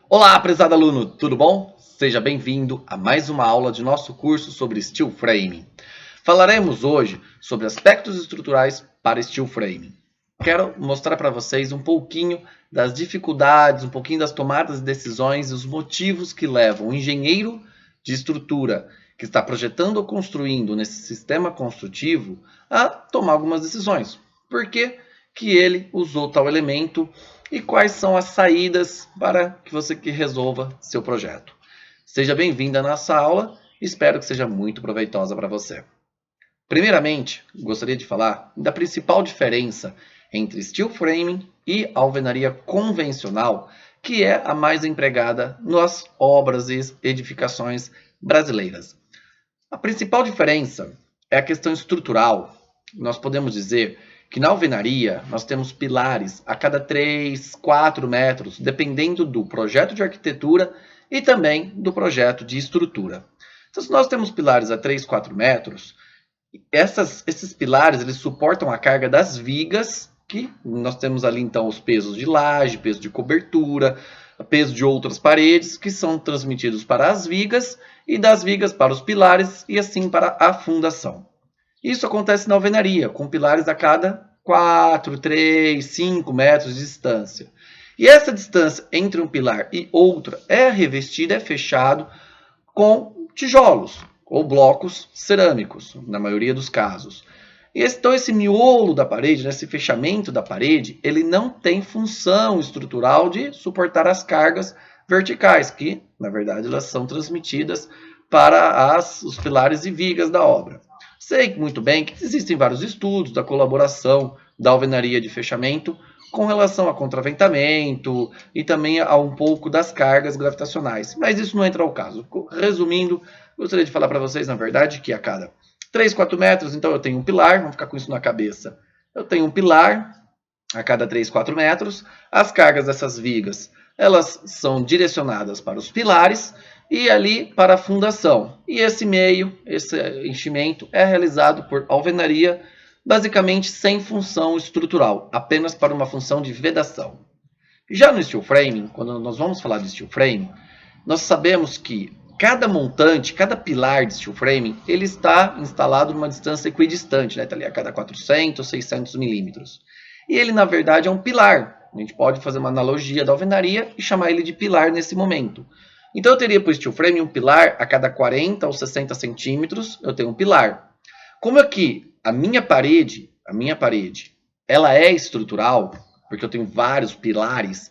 Olá, prezado aluno, tudo bom? Seja bem-vindo a mais uma aula de nosso curso sobre Steel Framing. Falaremos hoje sobre aspectos estruturais para Steel Framing. Quero mostrar para vocês um pouquinho das dificuldades, um pouquinho das tomadas de decisões e os motivos que levam o engenheiro de estrutura que está projetando ou construindo nesse sistema construtivo a tomar algumas decisões. Por que ele usou tal elemento e quais são as saídas para que você resolva seu projeto. Seja bem-vindo à nossa aula, espero que seja muito proveitosa para você. Primeiramente, gostaria de falar da principal diferença entre steel framing e alvenaria convencional, que é a mais empregada nas obras e edificações brasileiras. A principal diferença é a questão estrutural. Nós podemos dizer que na alvenaria nós temos pilares a cada 3, 4 metros, dependendo do projeto de arquitetura e também do projeto de estrutura. Então, se nós temos pilares a 3, 4 metros, esses pilares eles suportam a carga das vigas, que nós temos ali então os pesos de laje, peso de cobertura, peso de outras paredes, que são transmitidos para as vigas e das vigas para os pilares e assim para a fundação. Isso acontece na alvenaria, com pilares a cada 4, 3, 5 metros de distância. E essa distância entre um pilar e outro é revestida, é fechado com tijolos ou blocos cerâmicos, na maioria dos casos. Então esse miolo da parede, esse fechamento da parede, ele não tem função estrutural de suportar as cargas verticais, que na verdade elas são transmitidas para os pilares e vigas da obra. Sei muito bem que existem vários estudos da colaboração da alvenaria de fechamento com relação a contraventamento e também a um pouco das cargas gravitacionais, mas isso não entra ao caso. Resumindo, gostaria de falar para vocês, na verdade, que a cada 3, 4 metros, então eu tenho um pilar, vamos ficar com isso na cabeça. Eu tenho um pilar a cada 3, 4 metros, as cargas dessas vigas, elas são direcionadas para os pilares e ali para a fundação. E esse meio, esse enchimento é realizado por alvenaria, basicamente sem função estrutural, apenas para uma função de vedação. Já no steel framing, quando nós vamos falar de steel framing, nós sabemos que cada montante, cada pilar de steel framing, ele está instalado numa distância equidistante, né? Está ali a cada 400, 600 milímetros. E ele, na verdade, é um pilar. A gente pode fazer uma analogia da alvenaria e chamar ele de pilar nesse momento. Então, eu teria para o steel frame um pilar a cada 40 ou 60 centímetros, eu tenho um pilar. Como aqui a minha parede, ela é estrutural, porque eu tenho vários pilares,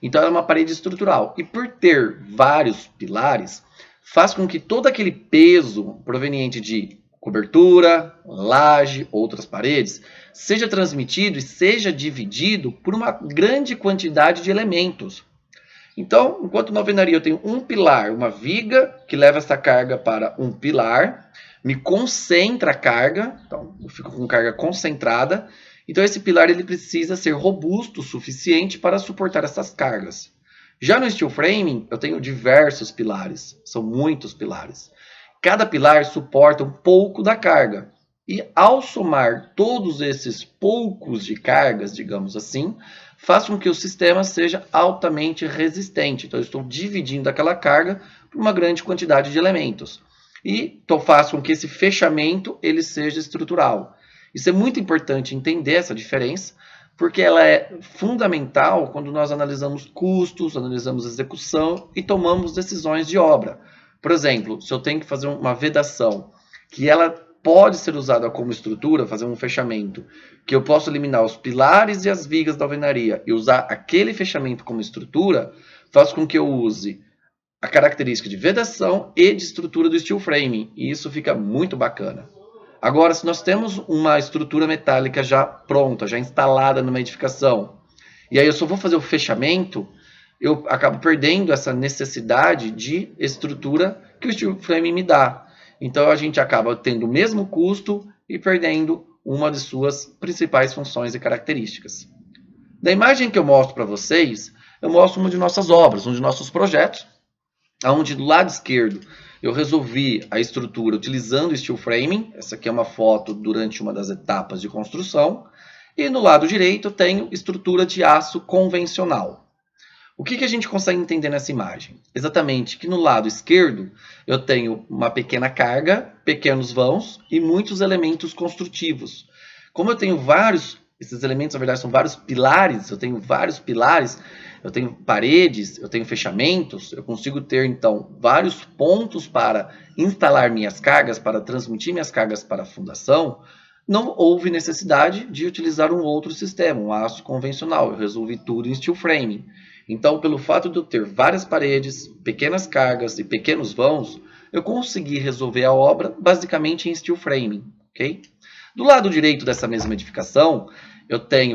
então ela é uma parede estrutural. E por ter vários pilares, faz com que todo aquele peso proveniente de cobertura, laje, outras paredes, seja transmitido e seja dividido por uma grande quantidade de elementos. Então, enquanto na alvenaria eu tenho um pilar, uma viga que leva essa carga para um pilar, me concentra a carga, então eu fico com carga concentrada, então esse pilar ele precisa ser robusto o suficiente para suportar essas cargas. Já no steel framing eu tenho diversos pilares, são muitos pilares. Cada pilar suporta um pouco da carga. E ao somar todos esses poucos de cargas, digamos assim, faz com que o sistema seja altamente resistente. Então, eu estou dividindo aquela carga por uma grande quantidade de elementos. E faz com que esse fechamento ele seja estrutural. Isso é muito importante entender essa diferença, porque ela é fundamental quando nós analisamos custos, analisamos execução e tomamos decisões de obra. Por exemplo, se eu tenho que fazer uma vedação, que ela pode ser usada como estrutura, fazer um fechamento, que eu posso eliminar os pilares e as vigas da alvenaria e usar aquele fechamento como estrutura, faz com que eu use a característica de vedação e de estrutura do steel framing, e isso fica muito bacana. Agora, se nós temos uma estrutura metálica já pronta, já instalada numa edificação, e aí eu só vou fazer o fechamento, eu acabo perdendo essa necessidade de estrutura que o steel framing me dá. Então, a gente acaba tendo o mesmo custo e perdendo uma de suas principais funções e características. Da imagem que eu mostro para vocês, eu mostro uma de nossas obras, um de nossos projetos, onde do lado esquerdo eu resolvi a estrutura utilizando o steel framing. Essa aqui é uma foto durante uma das etapas de construção. E no lado direito eu tenho estrutura de aço convencional. O que a gente consegue entender nessa imagem? Exatamente que no lado esquerdo eu tenho uma pequena carga, pequenos vãos e muitos elementos construtivos. Como eu tenho esses elementos na verdade são vários pilares, eu tenho vários pilares, eu tenho paredes, eu tenho fechamentos, eu consigo ter então vários pontos para instalar minhas cargas, para transmitir minhas cargas para a fundação. Não houve necessidade de utilizar um outro sistema, um aço convencional. Eu resolvi tudo em steel framing. Então, pelo fato de eu ter várias paredes, pequenas cargas e pequenos vãos, eu consegui resolver a obra basicamente em steel framing. Okay? Do lado direito dessa mesma edificação,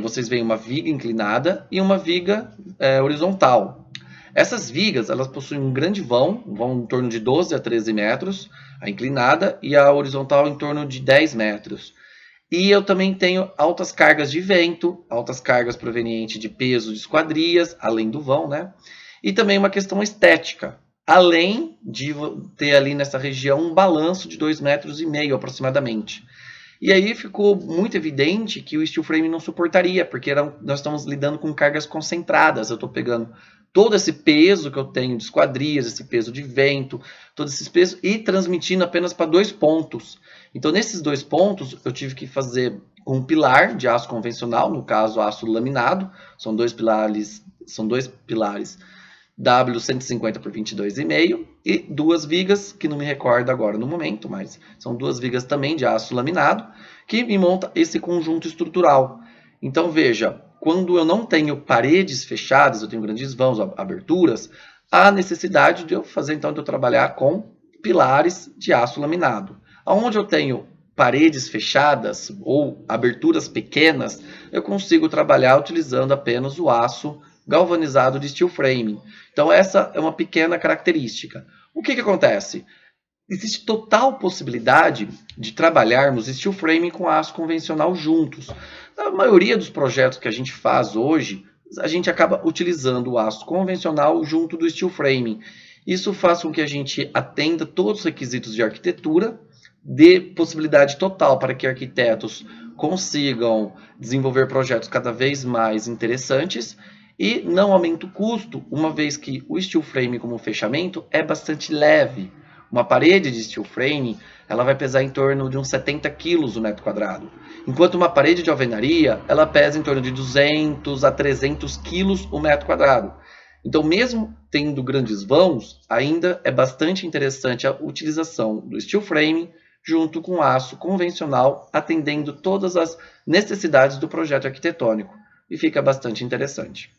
vocês veem uma viga inclinada e uma viga horizontal. Essas vigas elas possuem um grande vão em torno de 12 a 13 metros, a inclinada, e a horizontal em torno de 10 metros. E eu também tenho altas cargas de vento, altas cargas provenientes de peso de esquadrias, além do vão, né? E também uma questão estética, além de ter ali nessa região um balanço de 2,5 metros aproximadamente. E aí ficou muito evidente que o steel frame não suportaria, porque nós estamos lidando com cargas concentradas. Eu estou pegando todo esse peso que eu tenho de esquadrias, esse peso de vento, todos esses pesos, e transmitindo apenas para 2 pontos. Então, nesses 2 pontos, eu tive que fazer um pilar de aço convencional, no caso, aço laminado. São dois pilares W150 por 22,5 e 2 vigas, que não me recordo agora no momento, mas são 2 vigas também de aço laminado, que me monta esse conjunto estrutural. Então, veja, quando eu não tenho paredes fechadas, eu tenho grandes vãos, aberturas, há necessidade de eu trabalhar com pilares de aço laminado. Onde eu tenho paredes fechadas ou aberturas pequenas, eu consigo trabalhar utilizando apenas o aço galvanizado de steel framing. Então essa é uma pequena característica. O que acontece? Existe total possibilidade de trabalharmos steel framing com aço convencional juntos. Na maioria dos projetos que a gente faz hoje, a gente acaba utilizando o aço convencional junto do steel framing. Isso faz com que a gente atenda todos os requisitos de arquitetura, dê possibilidade total para que arquitetos consigam desenvolver projetos cada vez mais interessantes e não aumenta o custo, uma vez que o steel frame como fechamento é bastante leve. Uma parede de steel frame ela vai pesar em torno de uns 70 kg o metro quadrado, enquanto uma parede de alvenaria ela pesa em torno de 200 a 300 kg o metro quadrado. Então, mesmo tendo grandes vãos, ainda é bastante interessante a utilização do steel frame junto com aço convencional, atendendo todas as necessidades do projeto arquitetônico. E fica bastante interessante.